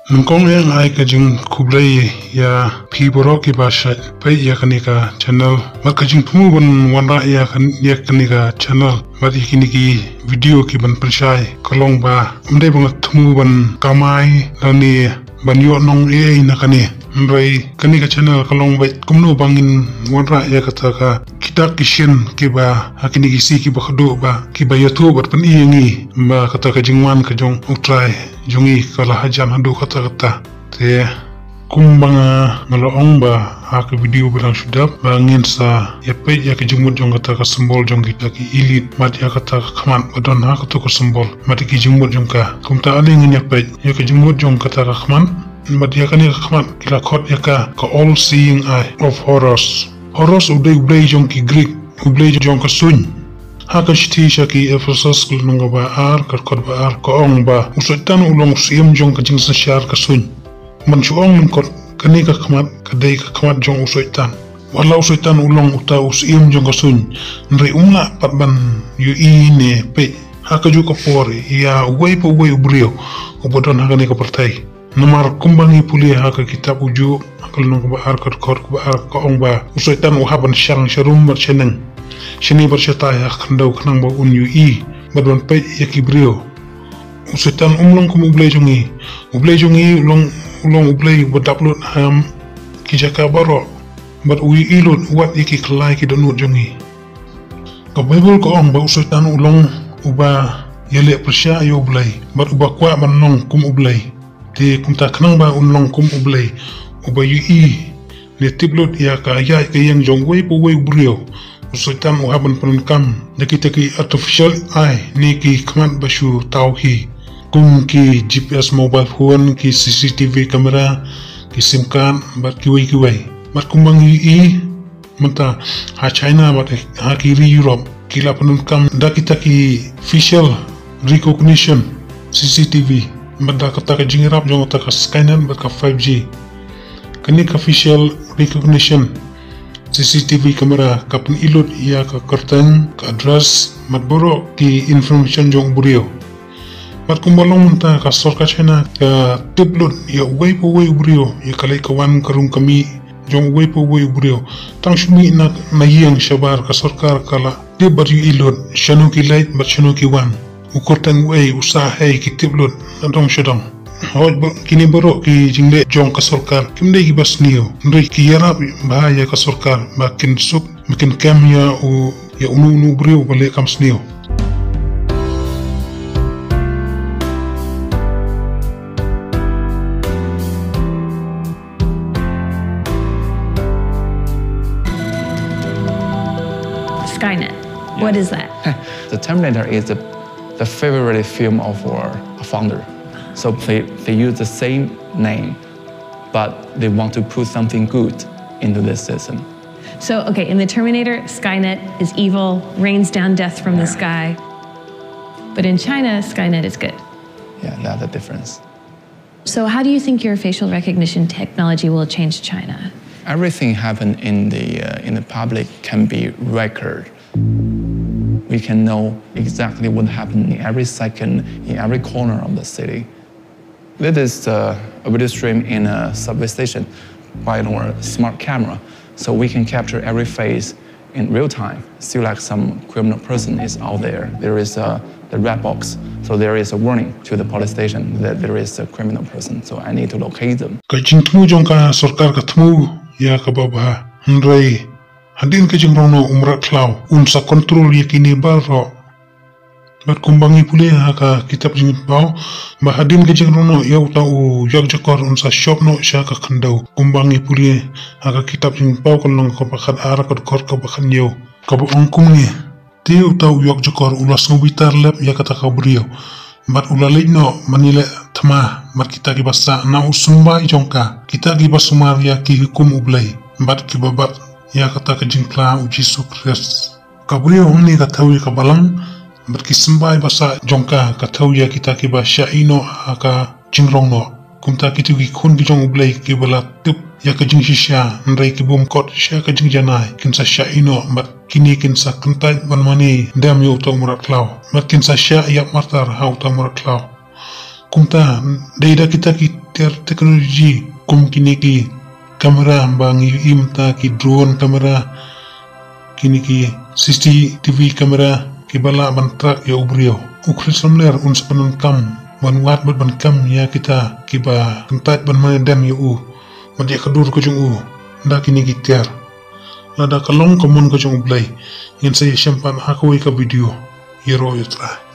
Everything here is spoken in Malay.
Nungkong yang ai kajing kublai ya pi borok ki basha pai ya kanika channel mat kajing tumu ban wanra ya kanika channel mat kini ki video ki ban persyai kolong ba mdai bang tumu ban kamai lani ban yo nong ai nakani mbai kanika channel kolong ba kumno bangin wanra ya kataka kita kishin ki ba hakini ki si ki ba khadu ba ki ba youtube ban iengi ba kataka jingwan kajong utrai jongi kala hajan hadu kata-kata te kumbanga ngaloong ba hak video bilang sudah bangin sa yape ya kejumut jong kata ka sembol jong kita ki ilit mat ya kata khmat badon hak tu ko sembol mat ki jumut jong ka kumta aling yape ya kejumut jong kata ka khmat mat ya kan khmat kila khot ya ka all seeing eye of horrors udai jong ki greek udai jong ka sun haka shti shaki efesos kul nunga ba ar kod ba ar ko ong ba usotan ulong siem jong ka jing sa shar ka sun man chuong mun kod kani ka khmat kadai ka khmat jong usotan wala usotan ulong uta usiem jong ka sun nri umla patban yu ne pe haka ju ka pori ya wei ubrio ubodon haka ni ka partai namar kumbangi puli haka kitab uju akal nunga ba ar kod ba ar ko ong ba usotan uhaban shang sharum bar cheneng shini bercerita ya kandau kenang ba un UI badwan pe yakibrio usetan umlong kum ublay jongi ulong ublay badaplut ham kijaka baro bad UI ilot wat yaki kelai ki donut jongi ka bible ko ong ba usetan ulong uba yale persya yo ublay bad uba kwa banong kum ublay ti kum ta kenang ba unlong kum ublay uba UI ne tiblot ya ka ya yang jongwei po wei brio usutan uhaban penunkam ki artificial eye ni ki khmat bashu tau hi kum ki GPS mobile phone ki CCTV kamera ki sim card bat ki wei mat kumbang i menta ha China bat ha ki Europe ki la penunkam kita ki facial recognition CCTV bat da kata ka jingirap jong ta ka skynet bat ka 5G kani ka facial recognition CCTV kamera kapun ilot ia ka kerteng ka address mat boro ki information jong burio mat kumbalong menta ka sorka China ka tiplot ya wei burio ya kalai kawan karung kami jong wei burio tang shumi na yang shabar ka sorkar kala di bar yu ilot shanu ki light bat shanu ki wan ukorteng wei usahe ki tiplot adong shadong hoj kini boro ki jingle jong ka sorkar kimde ki bas niyo ndoi ki yarab bahaya ka sorkar makin sup makin kam ya unu brio bale kam sniyo Skynet. What is that? The Terminator is the favorite film of our founder. So they use the same name, but they want to put something good into this system. So, okay, in the Terminator, Skynet is evil, rains down death from the sky. But in China, Skynet is good. Yeah, that's the difference. So how do you think your facial recognition technology will change China? Everything happened in the public can be recorded. We can know exactly what happened in every second, in every corner of the city. This is a video stream in a subway station by our smart camera, so we can capture every face in real time. Still like some criminal person is out there. There is the red box, so there is a warning to the police station that there is a criminal person, so I need to locate them. Kajing temu jong ka sorkar ka temu ya ka baba ndrai hadin ka jing rono umrat klaw unsa kontrol yakini baro bat kumbangi pule haka kitab jingit baw ba hadin ke jing rono ya utau jag jakor unsa shop no shaka khandau kumbangi pule haka kitab jingit baw kolong ko pakhat ara ko kor ko pakhan yo ko ongkum ni ti utau jag jakor ulas ngobitar lab ya kata ka brio bat ulalay no manila tama mat kita ki basa na usumba jongka kita ki basumar ya ki hukum ublay bat ki babat ya kata ka jingkla uji sukres ka brio honi ka tawi ka balang berkisembai basa jongka katau ya kita ki basya ino aka jingrong no kumta kitu ki kun ki jong ublay ki bala tup ya ka jing shisha ndai ki bum kot sya ka jing janai kinsa sya ino mat kini kinsa kentai ban mani dam yo to murat klaw mat kinsa sya ya martar ha to murat klaw kumta deida kita ki tiar teknologi kum kini ki kamera bang imta ki drone kamera kini ki CCTV kamera ki bala ban trak ya ubrio ukri somler uns panon kam ban wat ban kam ya kita ki ba kentat ban madam ya u madi kadur ko jung u nda kini ki tiar lada kalong komun ko jung blai ngin saya syampan hakoi ka video yero yutra